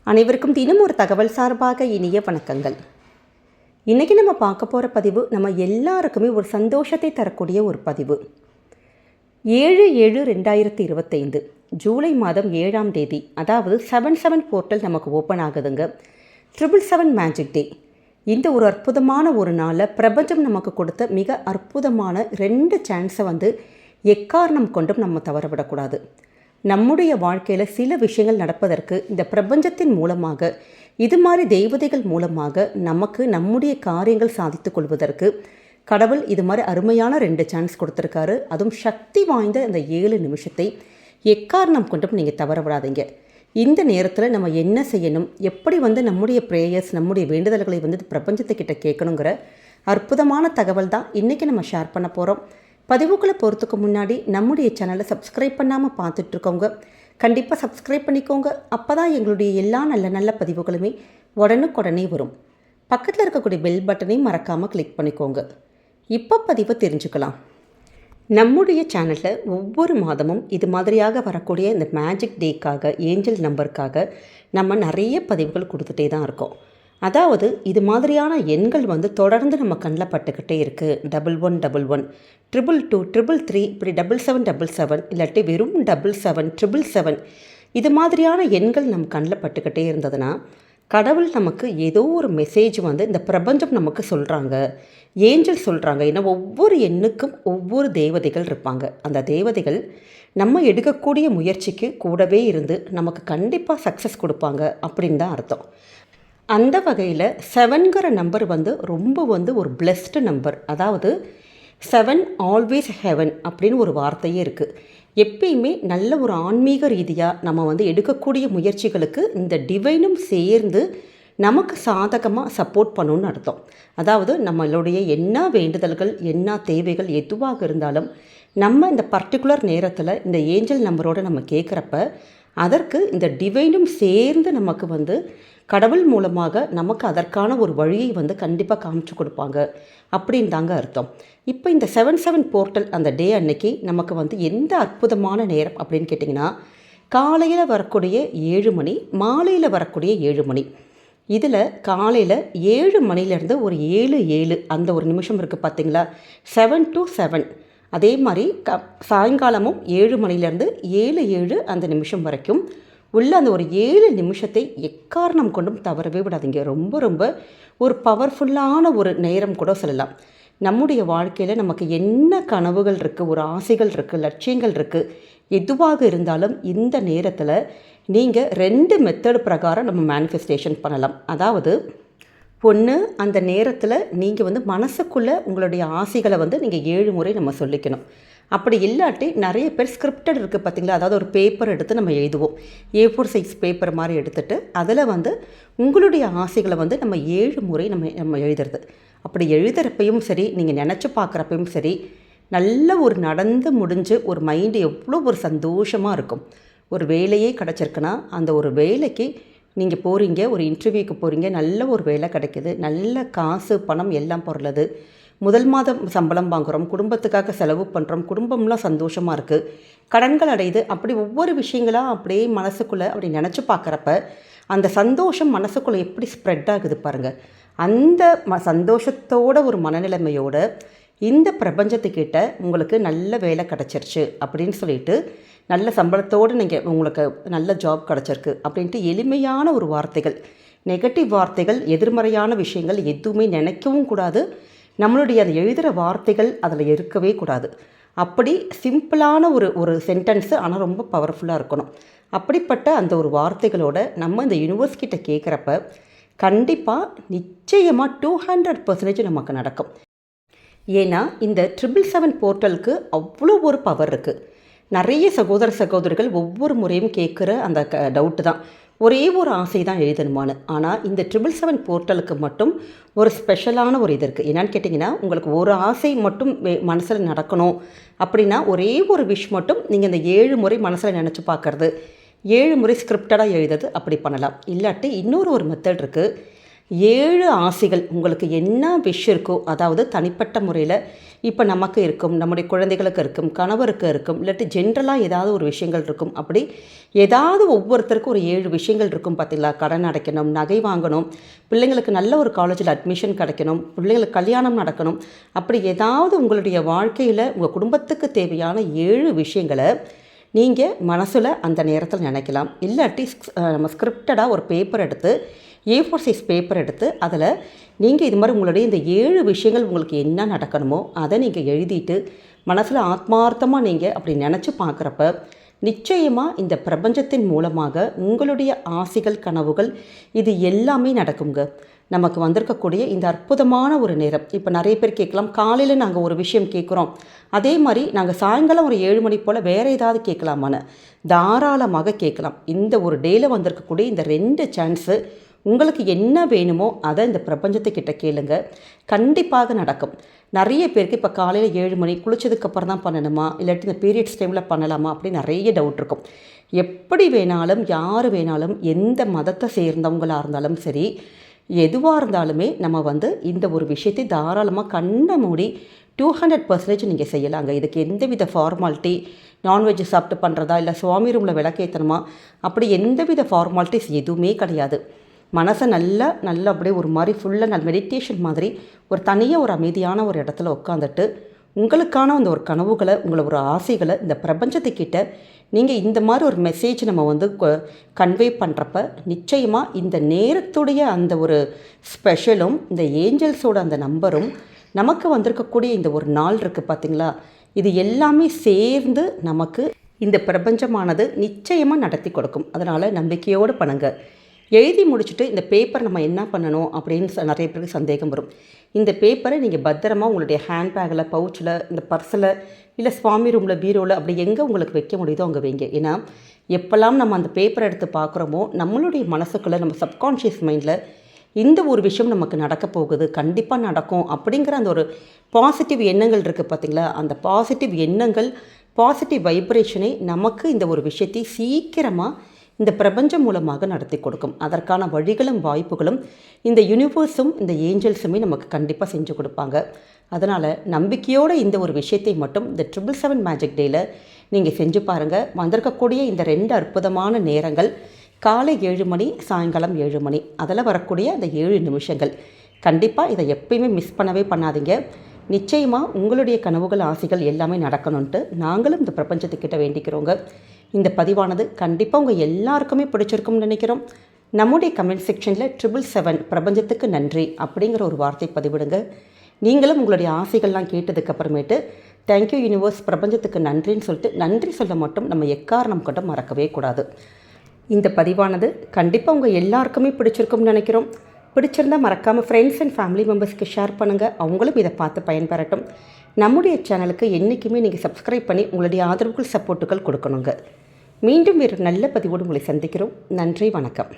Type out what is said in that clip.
அனைவருக்கும் தினம் ஒரு தகவல் சார்பாக இனிய வணக்கங்கள். இன்றைக்கி நம்ம பார்க்க போகிற பதிவு நம்ம எல்லாருக்குமே ஒரு சந்தோஷத்தை தரக்கூடிய ஒரு பதிவு. 7/7/2025 ஜூலை மாதம் 7ஆம் தேதி, அதாவது 77 போர்ட்டல் நமக்கு ஓப்பன் ஆகுதுங்க. 777 மேஜிக் டே. இந்த ஒரு அற்புதமான ஒரு நாளில் பிரபஞ்சம் நமக்கு கொடுத்த மிக அற்புதமான 2 சான்ஸை எக்காரணம் கொண்டும் நம்ம தவறவிடக்கூடாது. நம்முடைய வாழ்க்கையில் சில விஷயங்கள் நடப்பதற்கு இந்த பிரபஞ்சத்தின் மூலமாக, இது மாதிரி தெய்வதைகள் மூலமாக நமக்கு நம்முடைய காரியங்கள் சாதித்து கொள்வதற்கு கடவுள் இது மாதிரி அருமையான 2 சான்ஸ் கொடுத்துருக்காரு. அதுவும் சக்தி வாய்ந்த இந்த 7 நிமிஷத்தை எக்காரணம் கொண்டும் நீங்கள் தவற விடாதீங்க. இந்த நேரத்தில் நம்ம என்ன செய்யணும், எப்படி நம்முடைய ப்ரேயர்ஸ், நம்முடைய வேண்டுதல்களை பிரபஞ்சத்துக்கிட்ட கேட்கணுங்கிற அற்புதமான தகவல் தான் இன்றைக்கி நம்ம ஷேர் பண்ண போகிறோம். பதிவுகளை போகிறதுக்கு முன்னாடி நம்முடைய சேனலை சப்ஸ்கிரைப் பண்ணாமல் பார்த்துட்ருக்கோங்க, கண்டிப்பாக சப்ஸ்கிரைப் பண்ணிக்கோங்க. அப்போ தான் எங்களுடைய எல்லா நல்ல நல்ல பதிவுகளுமே உடனுக்குடனே வரும். பக்கத்தில் இருக்கக்கூடிய பெல் பட்டனையும் மறக்காமல் கிளிக் பண்ணிக்கோங்க. இப்போ பதிவை தெரிஞ்சுக்கலாம். நம்முடைய சேனலில் ஒவ்வொரு மாதமும் இது மாதிரியாக வரக்கூடிய இந்த மேஜிக் டேக்காக, ஏஞ்சல் நம்பருக்காக நம்ம நிறைய பதிவுகள் கொடுத்துட்டே தான் இருக்கோம். அதாவது இது மாதிரியான எண்கள் தொடர்ந்து நம்ம கண்ணில் பட்டுக்கிட்டே இருக்குது. 1111, 222, 333, இப்படி 7777, இல்லாட்டி வெறும் 77, 777, இது மாதிரியான எண்கள் நம்ம கண்ணில் பட்டுக்கிட்டே இருந்ததுன்னா கடவுள் நமக்கு ஏதோ ஒரு மெசேஜ் இந்த பிரபஞ்சம் நமக்கு சொல்கிறாங்க, ஏஞ்சல் சொல்கிறாங்க. ஏன்னா ஒவ்வொரு எண்ணுக்கும் ஒவ்வொரு தேவதைகள் இருப்பாங்க. அந்த தேவதைகள் நம்ம எடுக்கக்கூடிய முயற்சிக்கு கூடவே இருந்து நமக்கு கண்டிப்பாக சக்ஸஸ் கொடுப்பாங்க அப்படின்னு தான் அர்த்தம். அந்த வகையில் 7ங்கிற நம்பர் ரொம்ப ஒரு பிளெஸ்டு நம்பர். அதாவது 7 ஆல்வேஸ் ஹெவன் அப்படின்னு ஒரு வார்த்தையே இருக்குது. எப்பயுமே நல்ல ஒரு ஆன்மீக ரீதியாக நம்ம எடுக்கக்கூடிய முயற்சிகளுக்கு இந்த டிவைனும் சேர்ந்து நமக்கு சாதகமாக சப்போர்ட் பண்ணணும்னு அர்த்தம். அதாவது நம்மளுடைய என்ன வேண்டுதல்கள், என்ன தேவைகள் எதுவாக இருந்தாலும் நம்ம இந்த பர்டிகுலர் நேரத்தில் இந்த ஏஞ்சல் நம்பரோடு நம்ம கேட்குறப்ப அதற்கு இந்த டிவைனும் சேர்ந்து நமக்கு கடவுள் மூலமாக நமக்கு அதற்கான ஒரு வழியை கண்டிப்பாக காமிச்சு கொடுப்பாங்க அப்படின்னு தாங்க அர்த்தம். இப்போ இந்த 77 போர்ட்டல் அந்த டே அன்னைக்கு நமக்கு எந்த அற்புதமான நேரம் அப்படின்னு கேட்டிங்கன்னா, காலையில் வரக்கூடிய 7 மணி, மாலையில் வரக்கூடிய 7 மணி. இதில் காலையில் 7 மணிலேருந்து ஒரு 7:07 அந்த ஒரு நிமிஷம் இருக்குது பார்த்தீங்களா, 7 to 7. அதே மாதிரி சாயங்காலமும் 7 மணிலேருந்து 7:07 அந்த நிமிஷம் வரைக்கும் உள்ள அந்த ஒரு 7 நிமிஷத்தை எக்காரணம் கொண்டும் தவறவே விடாதீங்க. ரொம்ப ஒரு பவர்ஃபுல்லான ஒரு நேரம் கூட சொல்லலாம். நம்முடைய வாழ்க்கையில் நமக்கு என்ன கனவுகள் இருக்குது, ஒரு ஆசைகள் இருக்குது, லட்சியங்கள் இருக்குது, எதுவாக இருந்தாலும் இந்த நேரத்தில் நீங்கள் 2 மெத்தட் பிரகாரம் நம்ம மேனிஃபெஸ்டேஷன் பண்ணலாம். அதாவது ஒன்று, அந்த நேரத்தில் நீங்கள் மனசுக்குள்ளே உங்களுடைய ஆசைகளை நீங்கள் 7 முறை நம்ம சொல்லிக்கணும். அப்படி இல்லாட்டி நிறைய பேர் ஸ்கிரிப்டட் இருக்குது பார்த்திங்களா, அதாவது ஒரு பேப்பர் எடுத்து நம்ம எழுதுவோம். A4 சைஸ் பேப்பர் மாதிரி எடுத்துகிட்டு அதில் உங்களுடைய ஆசைகளை நம்ம 7 முறை நம்ம எழுதுறது. அப்படி எழுதுகிறப்பையும் சரி, நீங்கள் நினச்சி பார்க்குறப்பையும் சரி, நல்ல ஒரு நடந்து முடிஞ்சு ஒரு மைண்டு எவ்வளோ ஒரு சந்தோஷமாக இருக்கும். ஒரு வேலையே கிடச்சிருக்குன்னா அந்த ஒரு வேலைக்கு நீங்கள் போகிறீங்க, ஒரு இன்டர்வியூக்கு போகிறீங்க, நல்ல ஒரு வேலை கிடைக்கிது, நல்ல காசு பணம் எல்லாம் பொருளது, முதல் மாதம் சம்பளம் வாங்குகிறோம், குடும்பத்துக்காக செலவு பண்ணுறோம், குடும்பம்லாம் சந்தோஷமாக இருக்குது, கடன்கள் அடையுது, அப்படி ஒவ்வொரு விஷயங்களாக அப்படியே மனசுக்குள்ளே அப்படி நினச்சி பார்க்குறப்ப அந்த சந்தோஷம் மனசுக்குள்ளே எப்படி ஸ்ப்ரெட் ஆகுது பாருங்கள். அந்த சந்தோஷத்தோட ஒரு மனநிலைமையோட இந்த பிரபஞ்சத்துக்கிட்ட உங்களுக்கு நல்ல வேலை கிடச்சிருச்சு அப்படின்னு சொல்லிட்டு, நல்ல சம்பளத்தோடு நீங்கள் உங்களுக்கு நல்ல ஜாப் கிடச்சிருக்கு அப்படின்ட்டு எளிமையான ஒரு வார்த்தைகள், நெகட்டிவ் வார்த்தைகள், எதிர்மறையான விஷயங்கள் எதுவுமே நினைக்கவும் கூடாது. நம்மளுடைய அந்த எழுதுகிற வார்த்தைகள் அதில் இருக்கவே கூடாது. அப்படி சிம்பிளான ஒரு சென்டென்ஸு, ஆனால் ரொம்ப பவர்ஃபுல்லாக இருக்கணும். அப்படிப்பட்ட அந்த ஒரு வார்த்தைகளோட நம்ம இந்த யூனிவர்ஸ் கிட்ட கேட்குறப்ப கண்டிப்பாக நிச்சயமாக 200% நமக்கு நடக்கும். ஏன்னா இந்த 777 போர்ட்டலுக்கு அவ்வளோ ஒரு பவர் இருக்குது. நிறைய சகோதரர்கள் ஒவ்வொரு முறையும் கேட்குற அந்த டவுட்டு தான், ஒரே ஒரு ஆசை தான் எழுதணுமான்னு. ஆனால் இந்த 777 போர்ட்டலுக்கு மட்டும் ஒரு ஸ்பெஷலான ஒரு இது இருக்குது. என்னென்னு கேட்டிங்கன்னா, உங்களுக்கு ஒரு ஆசை மட்டும் மனசில் நடக்கணும் அப்படின்னா ஒரே ஒரு விஷ் மட்டும் நீங்கள் இந்த 7 முறை மனசில் நினச்சி பார்க்குறது, 7 முறை ஸ்கிரிப்டடாக எழுதுறது, அப்படி பண்ணலாம். இல்லாட்டி இன்னொரு மெத்தட் இருக்குது. 7 ஆசைகள் உங்களுக்கு என்ன விஷ் இருக்கோ, அதாவது தனிப்பட்ட முறையில் இப்போ நமக்கு இருக்கும், நம்முடைய குழந்தைகளுக்கு இருக்கும், கணவருக்கு இருக்கும், இல்லாட்டி ஜென்ரலாக ஏதாவது ஒரு விஷயங்கள் இருக்கும். அப்படி ஏதாவது ஒவ்வொருத்தருக்கும் ஒரு 7 விஷயங்கள் இருக்கும் பார்த்தீங்களா? கடன் அடைக்கணும், நகை வாங்கணும், பிள்ளைங்களுக்கு நல்ல ஒரு காலேஜில் அட்மிஷன் கிடைக்கணும், பிள்ளைங்களுக்கு கல்யாணம் நடக்கணும். அப்படி ஏதாவது உங்களுடைய வாழ்க்கையில் உங்கள் குடும்பத்துக்கு தேவையான 7 விஷயங்களை நீங்கள் மனசில் அந்த நேரத்தில் நினைக்கலாம். இல்லாட்டி நம்ம ஸ்கிரிப்டடாக ஒரு பேப்பர் எடுத்து, A4 சைஸ் பேப்பர் எடுத்து அதில் நீங்கள் இது மாதிரி உங்களுடைய இந்த 7 விஷயங்கள் உங்களுக்கு என்ன நடக்கணுமோ அதை நீங்கள் எழுதிட்டு மனசில் ஆத்மார்த்தமாக நீங்கள் அப்படி நினச்சி பார்க்குறப்ப நிச்சயமாக இந்த பிரபஞ்சத்தின் மூலமாக உங்களுடைய ஆசைகள், கனவுகள் இது எல்லாமே நடக்குங்க. நமக்கு வந்திருக்கக்கூடிய இந்த அற்புதமான ஒரு நேரம். இப்போ நிறைய பேர் கேட்கலாம், காலையில் நாங்கள் ஒரு விஷயம் கேட்குறோம், அதே மாதிரி நாங்கள் சாயங்காலம் ஒரு 7 மணி போல் வேறு ஏதாவது கேட்கலாமான்னு. தாராளமாக கேட்கலாம். இந்த ஒரு டேயில் வந்திருக்கக்கூடிய இந்த 2 சான்ஸு உங்களுக்கு என்ன வேணுமோ அதை இந்த பிரபஞ்சத்துக்கிட்ட கேளுங்க, கண்டிப்பாக நடக்கும். நிறைய பேருக்கு இப்போ காலையில் 7 மணி குளித்ததுக்கப்புறம் தான் பண்ணணுமா, இல்லாட்டி இந்த பீரியட்ஸ் டைமில் பண்ணலாமா அப்படின்னு நிறைய டவுட் இருக்கும். எப்படி வேணாலும், யார் வேணாலும், எந்த மதத்தை சேர்ந்தவங்களாக இருந்தாலும் சரி, எதுவாக இருந்தாலுமே நம்ம இந்த ஒரு விஷயத்தை தாராளமாக கண்ணை மூடி 200% நீங்கள் செய்யலாங்க. இதுக்கு எந்தவித ஃபார்மாலிட்டி, நான்வெஜ் சாப்பிட்டு பண்ணுறதா இல்லை சுவாமி ரூமில் விளக்கேற்றணுமா, அப்படி எந்தவித ஃபார்மாலிட்டிஸ் எதுவுமே கிடையாது. மனசை நல்லா அப்படியே ஒரு மாதிரி ஃபுல்லாக மெடிடேஷன் மாதிரி ஒரு தனியாக ஒரு அமைதியான ஒரு இடத்துல உட்காந்துட்டு உங்களுக்கான அந்த ஒரு கனவுகளை, உங்களை ஒரு ஆசைகளை இந்த பிரபஞ்சத்துக்கிட்ட நீங்கள் இந்த மாதிரி ஒரு மெசேஜ் நம்ம கன்வே பண்ணுறப்ப நிச்சயமாக இந்த நேரத்துடைய அந்த ஒரு ஸ்பெஷலும், இந்த ஏஞ்சல்ஸோட அந்த நம்பரும், நமக்கு வந்திருக்கக்கூடிய இந்த ஒரு நாள் இருக்குது பார்த்திங்களா, இது எல்லாமே சேர்ந்து நமக்கு இந்த பிரபஞ்சமானது நிச்சயமாக நடத்தி கொடுக்கும். அதனால் நம்பிக்கையோடு பண்ணுங்கள். எழுதி முடிச்சுட்டு இந்த பேப்பர் நம்ம என்ன பண்ணணும் அப்படின்னு நிறைய பேருக்கு சந்தேகம் வரும். இந்த பேப்பரை நீங்கள் பத்திரமா உங்களுடைய ஹேண்ட்பேக்கில், பவுச்சில், இந்த பர்ஸில், இல்லை சுவாமி ரூமில், பீரோவில், அப்படி எங்கே உங்களுக்கு வைக்க முடியுதோ அங்கே வைங்க. ஏன்னா எப்போல்லாம் நம்ம அந்த பேப்பரை எடுத்து பார்க்குறோமோ நம்மளுடைய மனசுக்குள்ளே, நம்ம சப்கான்ஷியஸ் மைண்டில் இந்த ஒரு விஷயம் நமக்கு நடக்க போகுது, கண்டிப்பாக நடக்கும் அப்படிங்கிற அந்த ஒரு பாசிட்டிவ் எண்ணங்கள் இருக்குது பார்த்திங்களா, அந்த பாசிட்டிவ் எண்ணங்கள், பாசிட்டிவ் வைப்ரேஷனை நமக்கு இந்த ஒரு விஷயத்தை சீக்கிரமாக இந்த பிரபஞ்சம் மூலமாக நடத்தி கொடுக்கும். அதற்கான வழிகளும் வாய்ப்புகளும் இந்த யூனிவர்ஸும் இந்த ஏஞ்சல்ஸுமே நமக்கு கண்டிப்பாக செஞ்சு கொடுப்பாங்க. அதனால் நம்பிக்கையோடு இந்த ஒரு விஷயத்தை மட்டும் இந்த 777 மேஜிக் டேயில் நீங்கள் செஞ்சு பாருங்கள். வந்திருக்கக்கூடிய இந்த 2 அற்புதமான நேரங்கள், காலை 7 மணி, சாயங்காலம் 7 மணி, அதில் வரக்கூடிய அந்த 7 நிமிஷங்கள், கண்டிப்பாக இதை எப்பயுமே மிஸ் பண்ணவே பண்ணாதீங்க. நிச்சயமாக உங்களுடைய கனவுகள், ஆசைகள் எல்லாமே நடக்கணுன்ட்டு நாங்களும் இந்த பிரபஞ்சத்துக்கிட்ட வேண்டிக்கிறோங்க. இந்த பதிவானது கண்டிப்பாக உங்கள் எல்லாருக்குமே பிடிச்சிருக்கும்னு நினைக்கிறோம். நம்முடைய கமெண்ட் செக்ஷனில் 777 பிரபஞ்சத்துக்கு நன்றி அப்படிங்கிற ஒரு வார்த்தை பதிவிடுங்க. நீங்களும் உங்களுடைய ஆசைகள்லாம் கேட்டதுக்கப்புறமேட்டு தேங்க்யூ யூனிவர்ஸ், பிரபஞ்சத்துக்கு நன்றின்னு சொல்லிட்டு நன்றி சொல்ல மட்டும் நம்ம எக்காரணம் கொண்டு மறக்கவே கூடாது. இந்த பதிவானது கண்டிப்பாக உங்கள் எல்லாருக்குமே பிடிச்சிருக்கும்னு நினைக்கிறோம். பிடிச்சிருந்தால் மறக்காமல் ஃப்ரெண்ட்ஸ் அண்ட் ஃபேமிலி மெம்பர்ஸ்க்கு ஷேர் பண்ணுங்கள், அவங்களும் இதை பார்த்து பயன்பெறட்டும். நம்முடைய சேனலுக்கு என்றைக்குமே நீங்கள் சப்ஸ்கிரைப் பண்ணி உங்களுடைய ஆதரவுகள், சப்போர்ட்டுகள் கொடுக்கணுங்க. மீண்டும் வேறு நல்ல பதிவோடு உங்களை சந்திக்கிறோம். நன்றி, வணக்கம்.